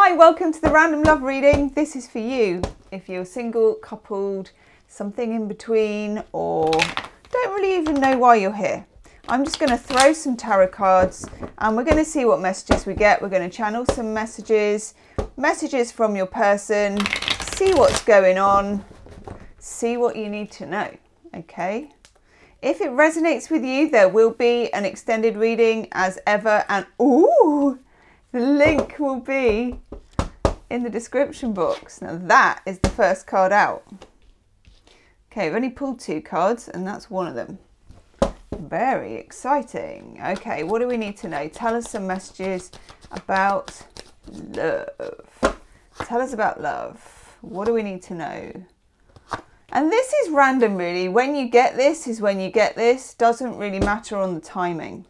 Hi, welcome to the Random Love Reading. This is for you if you're single, coupled, something in between, or don't really even know why you're here. I'm just going to throw some tarot cards and we're going to see what messages we get. We're going to channel some messages from your person, see what's going on, see what you need to know, okay? If it resonates with you, there will be an extended reading as ever, and ooh, the link will be in the description box. Now that is the first card out. Okay, I've only pulled 2 cards and that's one of them. Very exciting. Okay, what do we need to know? Tell us some messages about love. Tell us about love. What do we need to know? And this is random really. When you get this is when you get this. Doesn't really matter on the timing.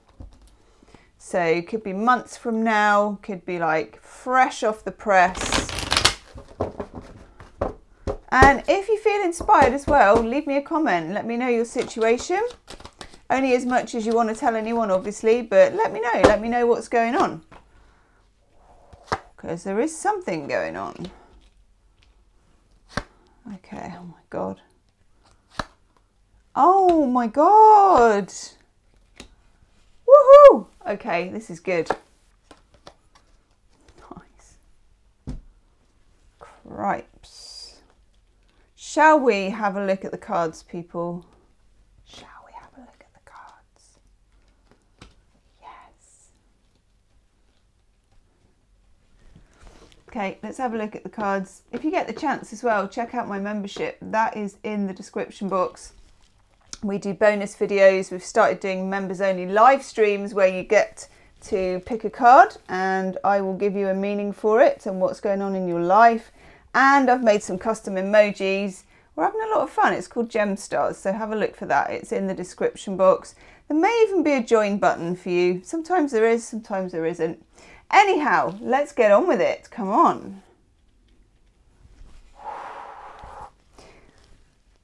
So it could be months from now, could be like fresh off the press. And if you feel inspired as well, leave me a comment. Let me know your situation. Only as much as you want to tell anyone, obviously, but let me know. Let me know what's going on. Because there is something going on. Okay, oh my God. Oh my God. Woohoo! Okay, this is good. Nice. Cripes. Shall we have a look at the cards, people? Shall we have a look at the cards? Yes. Okay, let's have a look at the cards. If you get the chance as well, check out my membership. That is in the description box. We do bonus videos. We've started doing members only live streams where you get to pick a card and I will give you a meaning for it and what's going on in your life. And I've made some custom emojis. We're having a lot of fun. It's called Gem Stars, so have a look for that. It's in the description box. There may even be a join button for you. Sometimes there is, sometimes there isn't. Anyhow, let's get on with it. Come on.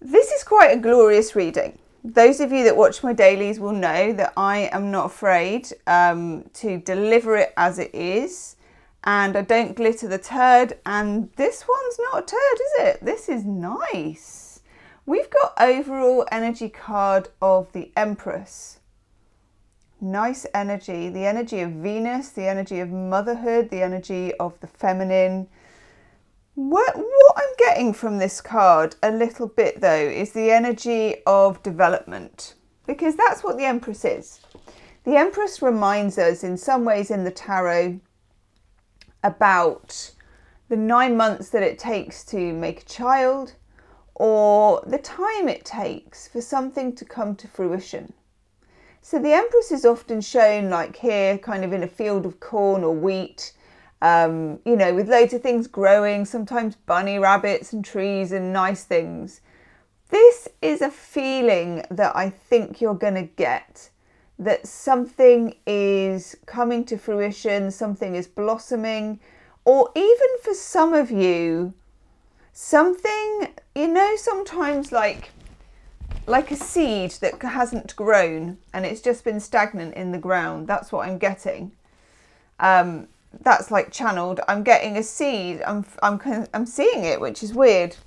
This is quite a glorious reading. Those of you that watch my dailies will know that I am not afraid to deliver it as it is. And I don't glitter the turd. And this one's not a turd, is it? This is nice. We've got overall energy card of the Empress. Nice energy. The energy of Venus, the energy of motherhood, the energy of the feminine. What I'm getting from this card a little bit though is the energy of development, because that's what the Empress is. The Empress reminds us in some ways in the tarot about the 9 months that it takes to make a child, or the time it takes for something to come to fruition. So the Empress is often shown like here, kind of in a field of corn or wheat, you know, with loads of things growing, sometimes bunny rabbits and trees and nice things. This is a feeling that I think you're going to get, that something is coming to fruition, something is blossoming, or even for some of you, something, you know, sometimes like a seed that hasn't grown and it's just been stagnant in the ground. That's what I'm getting. That's like channeled. I'm getting a seed. I'm seeing it, which is weird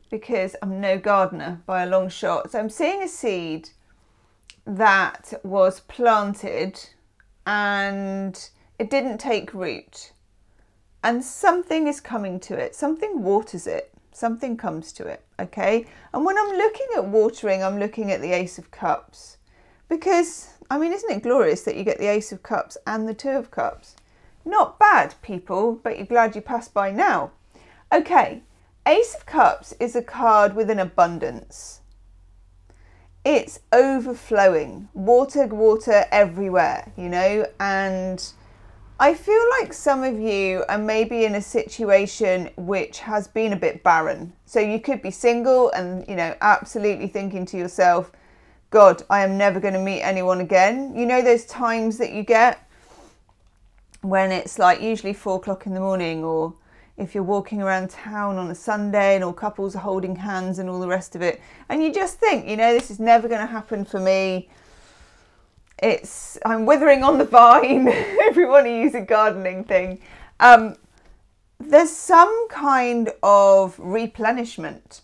because I'm no gardener by a long shot. So I'm seeing a seed that was planted and it didn't take root. And something is coming to it. Something waters it. Something comes to it, okay? And when I'm looking at watering, I'm looking at the Ace of Cups. Because, I mean, isn't it glorious that you get the Ace of Cups and the 2 of Cups? Not bad, people, but you're glad you passed by now. Okay, Ace of Cups is a card with an abundance. It's overflowing, water everywhere, you know, and I feel like some of you are maybe in a situation which has been a bit barren. So you could be single and, you know, absolutely thinking to yourself, God, I am never going to meet anyone again. You know those times that you get when it's like usually 4 o'clock in the morning, or if you're walking around town on a Sunday and all couples are holding hands and all the rest of it. And you just think, you know, this is never going to happen for me. I'm withering on the vine. Everyone use a gardening thing. there's some kind of replenishment.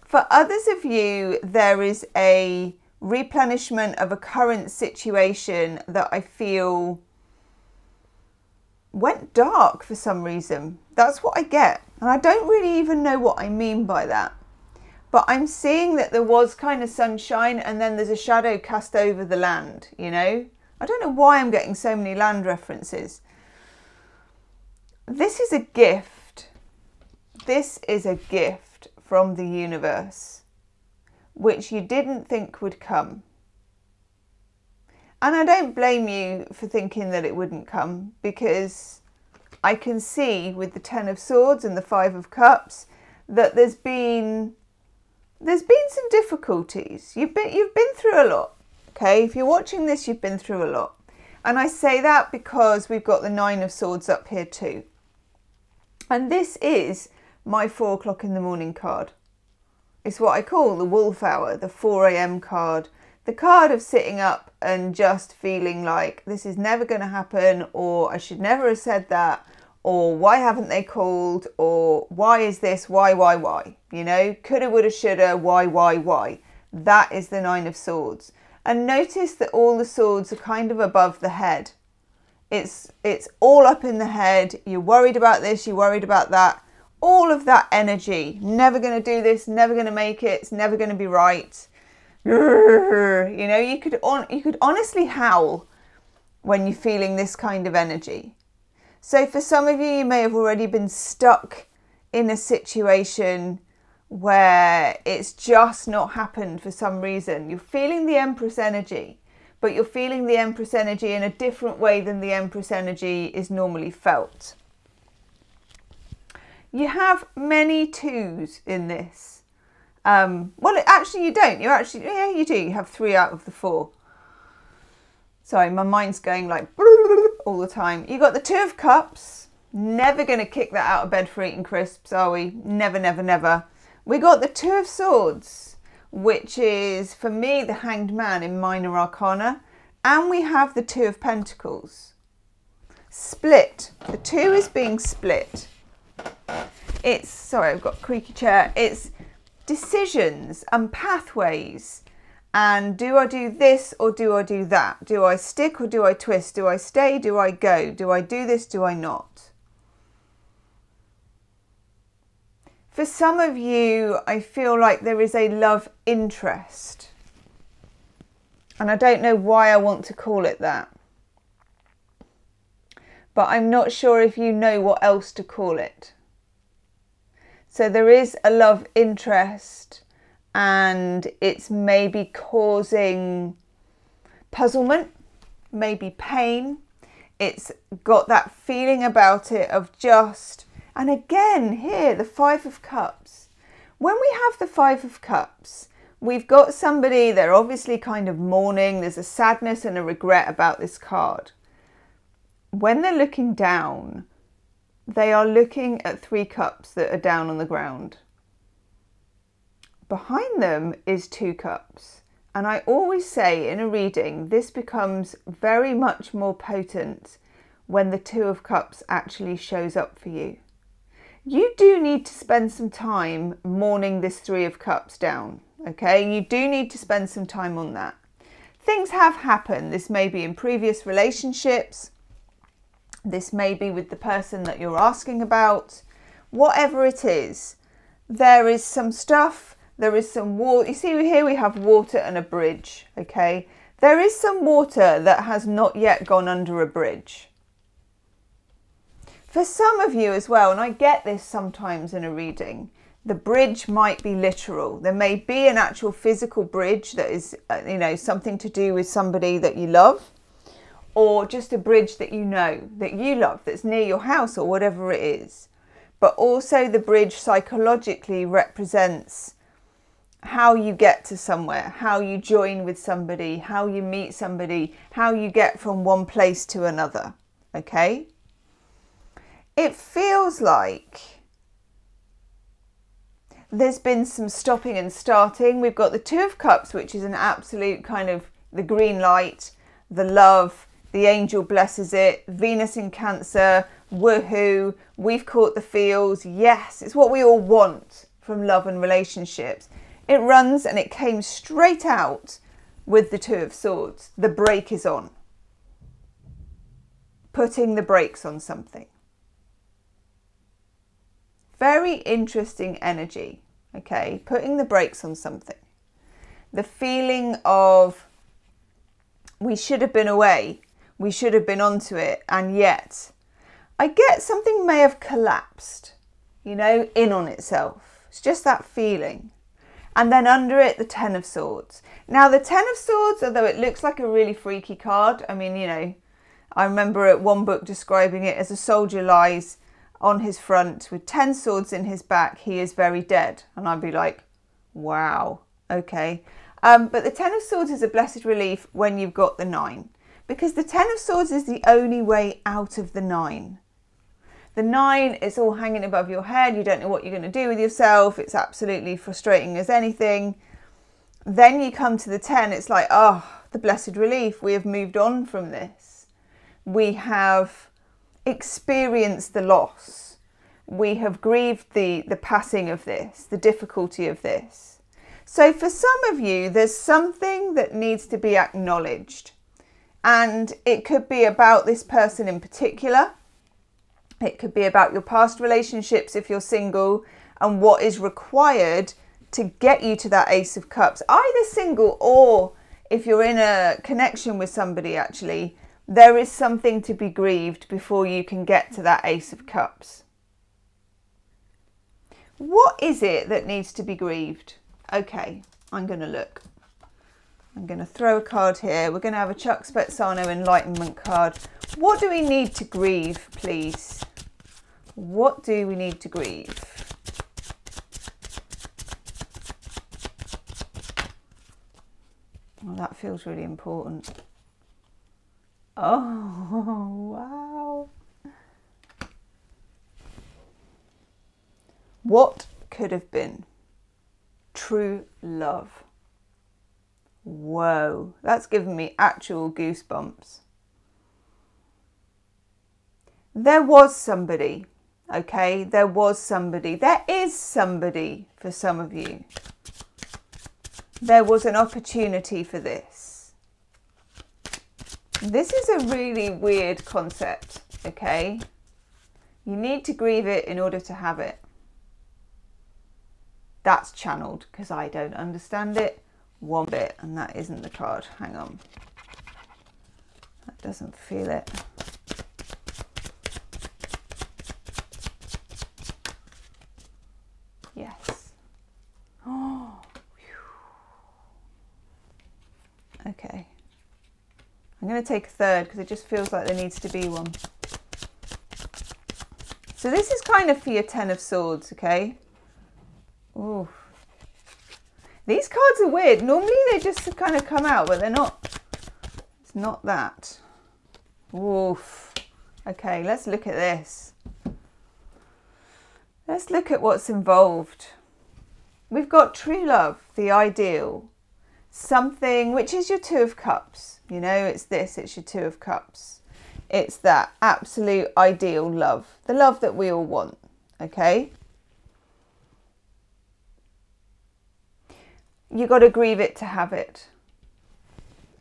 For others of you, there is a replenishment of a current situation that I feel went dark for some reason. That's what I get. And I don't really even know what I mean by that. But I'm seeing that there was kind of sunshine and then there's a shadow cast over the land, you know? I don't know why I'm getting so many land references. This is a gift. This is a gift from the universe, which you didn't think would come. And I don't blame you for thinking that it wouldn't come, because I can see with the Ten of Swords and the Five of Cups that there's been some difficulties. You've been through a lot. Okay, if you're watching this, you've been through a lot. And I say that because we've got the Nine of Swords up here too. And this is my 4 o'clock in the morning card. It's what I call the wolf hour, the 4 a.m. card. The card of sitting up and just feeling like this is never going to happen, or I should never have said that, or why haven't they called, or why is this, why, you know, coulda, woulda, shoulda, why. That is the Nine of Swords. And notice that all the swords are kind of above the head. It's all up in the head. You're worried about this, you're worried about that. All of that energy, never going to do this, never going to make it, it's never going to be right. You know, you could honestly howl when you're feeling this kind of energy. So for some of you, you may have already been stuck in a situation where it's just not happened for some reason. You're feeling the Empress energy, but you're feeling the Empress energy in a different way than the Empress energy is normally felt. You have many twos in this. Well, actually you don't. Yeah, you do. You have 3 out of the 4. Sorry, my mind's going like all the time. You got the Two of Cups. Never going to kick that out of bed for eating crisps, are we? Never, never, never. We got the Two of Swords, which is, for me, the Hanged Man in Minor Arcana. And we have the Two of Pentacles. Split. The 2 is being split. It's, sorry, I've got a creaky chair. It's decisions and pathways, and do I do this or do I do that? Do I stick or do I twist? Do I stay? Do I go? Do I do this? Do I not? For some of you, I feel like there is a love interest, and I don't know why I want to call it that, but I'm not sure if you know what else to call it. So there is a love interest, and it's maybe causing puzzlement, maybe pain. It's got that feeling about it of just, and again here, the Five of Cups. When we have the Five of Cups, we've got somebody, they're obviously kind of mourning. There's a sadness and a regret about this card. When they're looking down, they are looking at 3 cups that are down on the ground. Behind them is 2 cups. And I always say in a reading, this becomes very much more potent when the 2 of Cups actually shows up for you. You do need to spend some time mourning this 3 of Cups down, okay? You do need to spend some time on that. Things have happened. This may be in previous relationships. This may be with the person that you're asking about. Whatever it is, there is some stuff, there is some water. You see here we have water and a bridge, okay? There is some water that has not yet gone under a bridge. For some of you as well, and I get this sometimes in a reading, the bridge might be literal. There may be an actual physical bridge that is, you know, something to do with somebody that you love, or just a bridge that you know, that you love, that's near your house or whatever it is. But also the bridge psychologically represents how you get to somewhere, how you join with somebody, how you meet somebody, how you get from one place to another, okay? It feels like there's been some stopping and starting. We've got the Two of Cups, which is an absolute kind of the green light, the love, the angel blesses it, Venus in Cancer, woohoo, we've caught the feels, yes, it's what we all want from love and relationships. It runs, and it came straight out with the Two of Swords. The brake is on. Putting the brakes on something. Very interesting energy, okay? Putting the brakes on something. The feeling of we should have been away, we should have been onto it, and yet I get something may have collapsed, you know, in on itself. It's just that feeling. And then under it, the Ten of Swords. Now, the Ten of Swords, although it looks like a really freaky card, I mean, you know, I remember at one book describing it as a soldier lies on his front with 10 swords in his back, he is very dead. And I'd be like, wow, okay. But the Ten of Swords is a blessed relief when you've got the 9. Because the Ten of Swords is the only way out of the 9. The 9 is all hanging above your head. You don't know what you're going to do with yourself. It's absolutely frustrating as anything. Then you come to the 10. It's like, oh, the blessed relief. We have moved on from this. We have experienced the loss. We have grieved the passing of this, the difficulty of this. So for some of you, there's something that needs to be acknowledged. And it could be about this person in particular. It could be about your past relationships if you're single, and what is required to get you to that Ace of Cups. Either single, or if you're in a connection with somebody, actually, there is something to be grieved before you can get to that Ace of Cups. What is it that needs to be grieved? Okay, I'm going to look. I'm going to throw a card here. We're going to have a Chuck Spezzano Enlightenment card. What do we need to grieve, please? What do we need to grieve? Well, that feels really important. Oh, wow. What could have been? True love. Whoa, that's given me actual goosebumps. There was somebody, okay? There was somebody. There is somebody for some of you. There was an opportunity for this. This is a really weird concept, okay? You need to grieve it in order to have it. That's channeled because I don't understand it one bit, and that isn't the card. Hang on. That doesn't feel it. Yes. Oh. Okay. I'm going to take a third because it just feels like there needs to be one. So this is kind of for your Ten of Swords, okay? Ooh. These cards are weird. Normally they just kind of come out, but they're not. It's not that. Oof. Okay, let's look at this. Let's look at what's involved. We've got true love, the ideal. Something which is your Two of Cups. You know, it's this, it's your Two of Cups. It's that absolute ideal love. The love that we all want, okay? You got to grieve it to have it.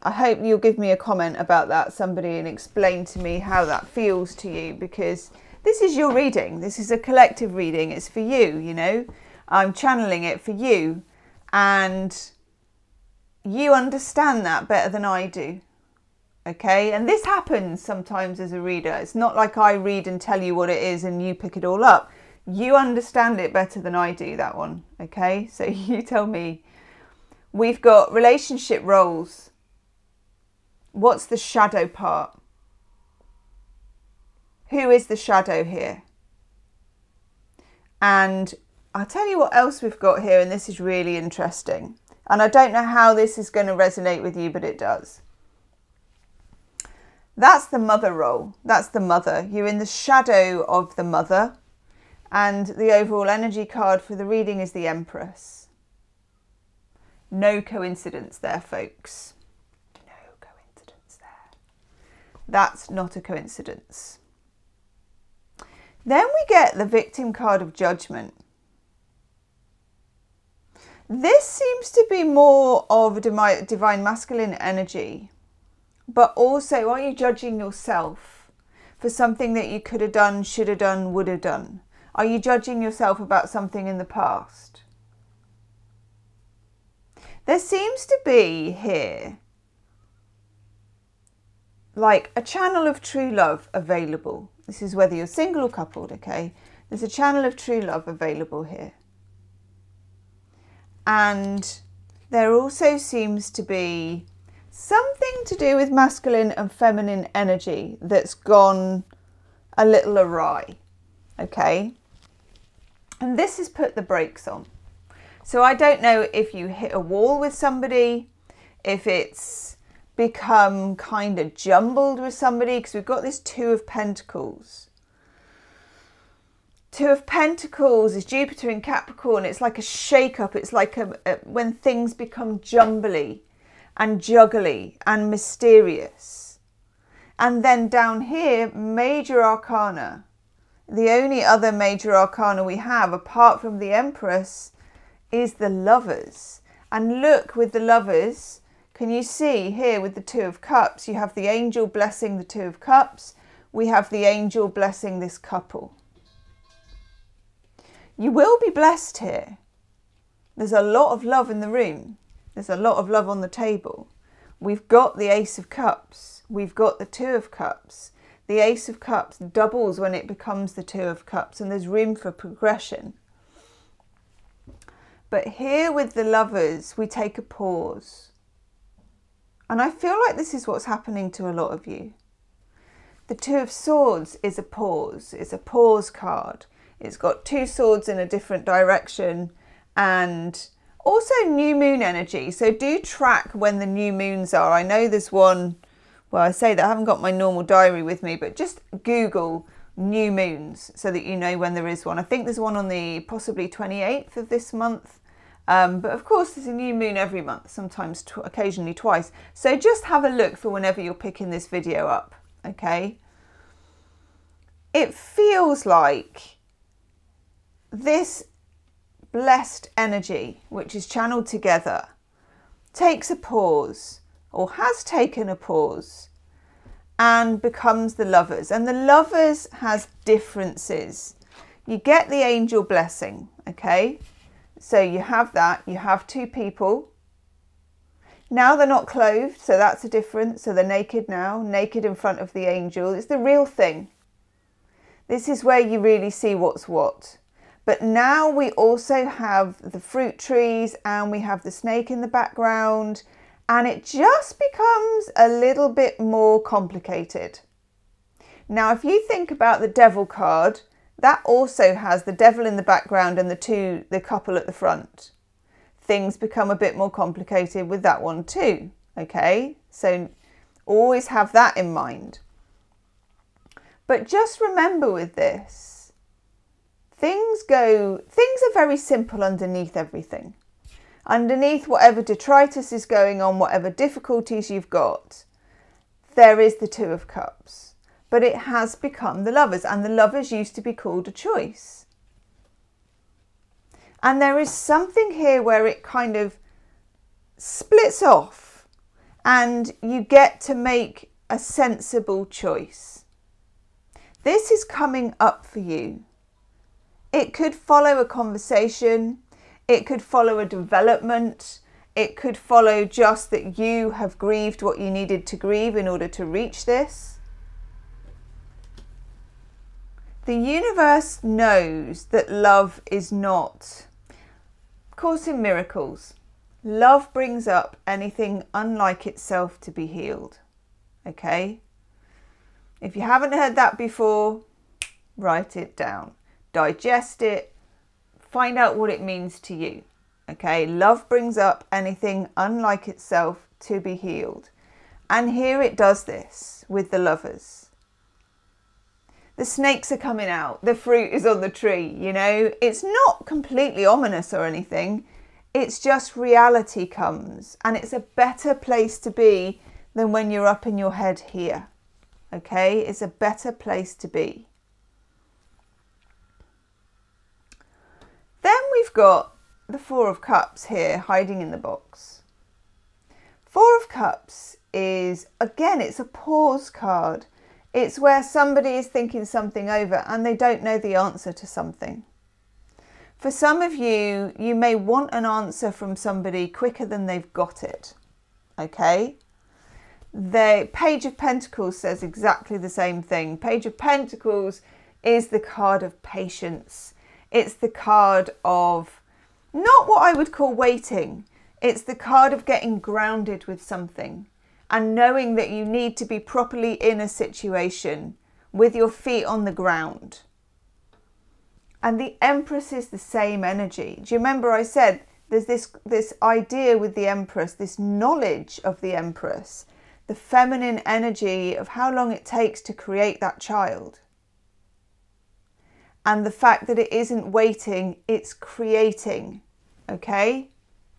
I hope you'll give me a comment about that, somebody, and explain to me how that feels to you, because this is your reading. This is a collective reading. It's for you, you know. I'm channeling it for you, and you understand that better than I do. Okay, and this happens sometimes as a reader. It's not like I read and tell you what it is and you pick it all up. You understand it better than I do, that one. Okay, so you tell me. We've got relationship roles. What's the shadow part? Who is the shadow here? And I'll tell you what else we've got here, and this is really interesting. And I don't know how this is going to resonate with you, but it does. That's the mother role. That's the mother. You're in the shadow of the mother. And the overall energy card for the reading is the Empress. No coincidence there, folks. No coincidence there. That's not a coincidence. Then we get the victim card of Judgment. This seems to be more of a divine masculine energy, but also, are you judging yourself for something that you could have done, should have done, would have done? Are you judging yourself about something in the past? There seems to be here like a channel of true love available. This is whether you're single or coupled, okay? There's a channel of true love available here. And there also seems to be something to do with masculine and feminine energy that's gone a little awry, okay? And this has put the brakes on. So I don't know if you hit a wall with somebody, if it's become kind of jumbled with somebody, because we've got this Two of Pentacles. Two of Pentacles is Jupiter in Capricorn. It's like a shake-up. It's like when things become jumbly and juggly and mysterious. And then down here, Major Arcana. The only other Major Arcana we have, apart from the Empress, is the Lovers. And look, with the Lovers, can you see here with the Two of Cups, you have the angel blessing the Two of Cups. We have the angel blessing this couple. You will be blessed here. There's a lot of love in the room. There's a lot of love on the table. We've got the Ace of Cups. We've got the Two of Cups. The Ace of Cups doubles when it becomes the Two of Cups, and there's room for progression. But here with the Lovers, we take a pause. And I feel like this is what's happening to a lot of you. The Two of Swords is a pause. It's a pause card. It's got two swords in a different direction, and also new moon energy. So do track when the new moons are. I know there's one, well, I say that I haven't got my normal diary with me, but just Google new moons so that you know when there is one. I think there's one on the possibly 28th of this month. But of course there's a new moon every month, sometimes occasionally twice. So just have a look for whenever you're picking this video up, okay? It feels like this blessed energy, which is channeled together, takes a pause, or has taken a pause, and becomes the Lovers. And the Lovers has differences. You get the angel blessing, okay? So you have that. You have two people. Now they're not clothed, so that's a difference. So they're naked now, naked in front of the angel. It's the real thing. This is where you really see what's what. But now we also have the fruit trees and we have the snake in the background, and it just becomes a little bit more complicated. Now, if you think about the Devil card, that also has the devil in the background and the couple at the front. Things become a bit more complicated with that one too, okay? So always have that in mind. But just remember with this, things are very simple underneath everything. Underneath whatever detritus is going on, whatever difficulties you've got, there is the Two of Cups. But it has become the Lovers, and the Lovers used to be called a choice. And there is something here where it kind of splits off and you get to make a sensible choice. This is coming up for you. It could follow a conversation, it could follow a development, it could follow just that you have grieved what you needed to grieve in order to reach this. The universe knows that love is not Course in Miracles. Love brings up anything unlike itself to be healed. Okay? If you haven't heard that before, write it down. Digest it. Find out what it means to you. Okay? Love brings up anything unlike itself to be healed. And here it does this with the Lovers. The snakes are coming out. The fruit is on the tree, you know. It's not completely ominous or anything. It's just reality comes. And it's a better place to be than when you're up in your head here. Okay? It's a better place to be. got the Four of Cups here hiding in the box. Four of Cups is, again, it's a pause card. It's where somebody is thinking something over and they don't know the answer to something. For some of you, you may want an answer from somebody quicker than they've got it. Okay? The Page of Pentacles says exactly the same thing. Page of Pentacles is the card of patience. It's the card of not what I would call waiting. It's the card of getting grounded with something and knowing that you need to be properly in a situation with your feet on the ground. And the Empress is the same energy. Do you remember I said there's this idea with the Empress, this knowledge of the Empress, the feminine energy of how long it takes to create that child. And the fact that it isn't waiting, it's creating. Okay?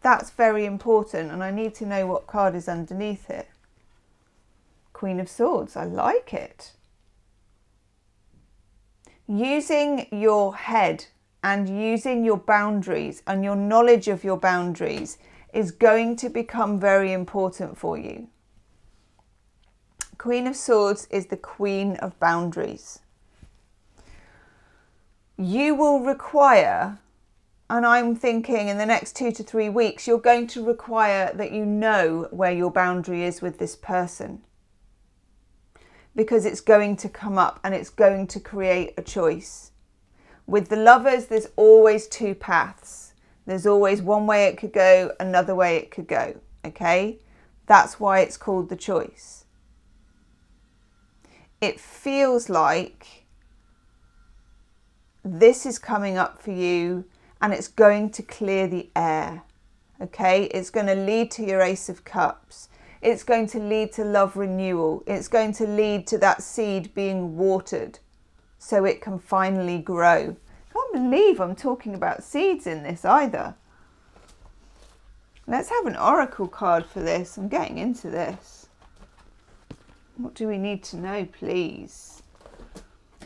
That's very important, and I need to know what card is underneath it. Queen of Swords, I like it. Using your head and using your boundaries and your knowledge of your boundaries is going to become very important for you. Queen of Swords is the Queen of Boundaries. You will require, and I'm thinking in the next 2 to 3 weeks, you're going to require that you know where your boundary is with this person. Because it's going to come up and it's going to create a choice. With the Lovers, there's always two paths. There's always one way it could go, another way it could go. Okay? That's why it's called the choice. It feels like this is coming up for you and it's going to clear the air. Okay? It's going to lead to your Ace of Cups. It's going to lead to love renewal. It's going to lead to that seed being watered so it can finally grow. I can't believe I'm talking about seeds in this either. Let's have an oracle card for this. I'm getting into this. What do we need to know, please?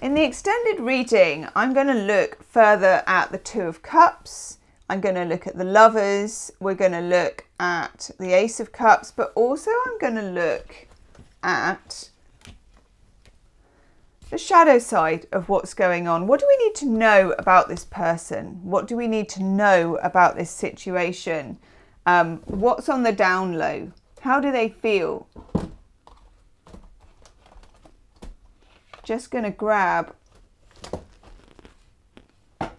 In the extended reading, I'm going to look further at the Two of Cups. I'm going to look at the Lovers, we're going to look at the Ace of Cups, but also I'm going to look at the shadow side of what's going on. What do we need to know about this person? What do we need to know about this situation? What's on the down low? How do they feel? Just going to grab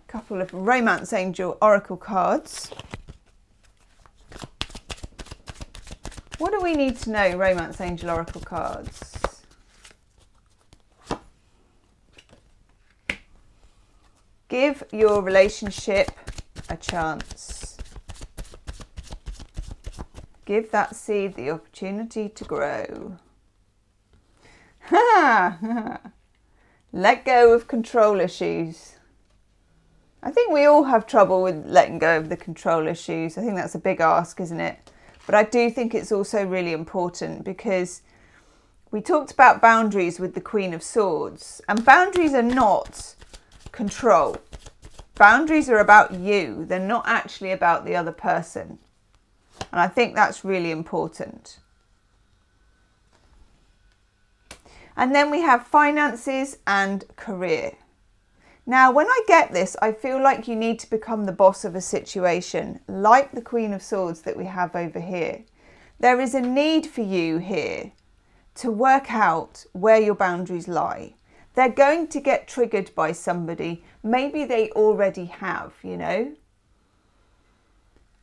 couple of Romance Angel Oracle cards. What do we need to know, Romance Angel Oracle cards? Give your relationship a chance. Give that seed the opportunity to grow. Let go of control issues. I think we all have trouble with letting go of the control issues. I think that's a big ask, isn't it? But I do think it's also really important because we talked about boundaries with the Queen of Swords, and boundaries are not control. Boundaries are about you. They're not actually about the other person. And I think that's really important. And then we have finances and career. Now, when I get this, I feel like you need to become the boss of a situation, like the Queen of Swords that we have over here. There is a need for you here to work out where your boundaries lie. They're going to get triggered by somebody. Maybe they already have, you know.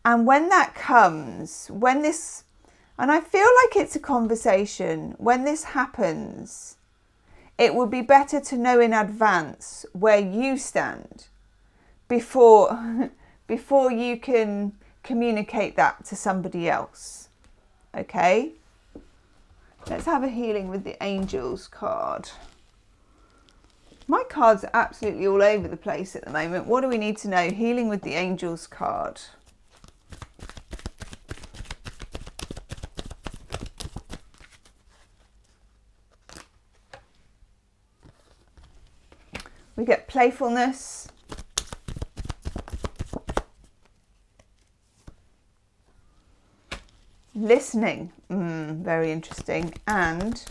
And when that comes, and I feel like it's a conversation, when this happens, it would be better to know in advance where you stand before you can communicate that to somebody else. Okay? Let's have a healing with the Angels card. My cards are absolutely all over the place at the moment. What do we need to know? Healing with the Angels card. We get playfulness. Listening, very interesting. And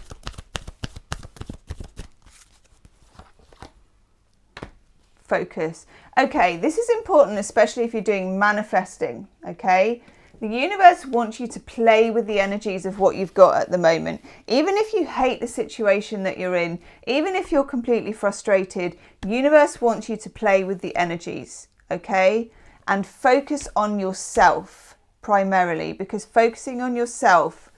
focus. Okay, this is important, especially if you're doing manifesting, okay? The universe wants you to play with the energies of what you've got at the moment. Even if you hate the situation that you're in, even if you're completely frustrated, universe wants you to play with the energies, okay? And focus on yourself primarily, because focusing on yourself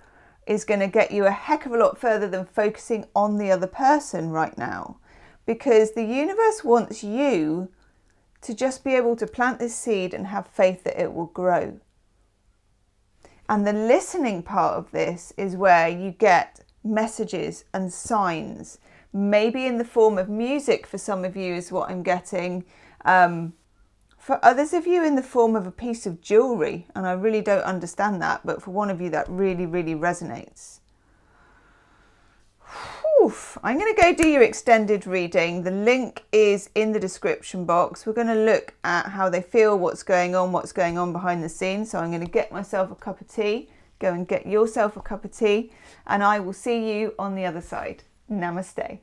is going to get you a heck of a lot further than focusing on the other person right now. Because the universe wants you to just be able to plant this seed and have faith that it will grow. And the listening part of this is where you get messages and signs, maybe in the form of music for some of you is what I'm getting. For others of you in the form of a piece of jewellery, and I really don't understand that, but for one of you that really, really resonates. I'm going to go do your extended reading. The link is in the description box. We're going to look at how they feel, what's going on behind the scenes. So I'm going to get myself a cup of tea, go and get yourself a cup of tea, and I will see you on the other side. Namaste.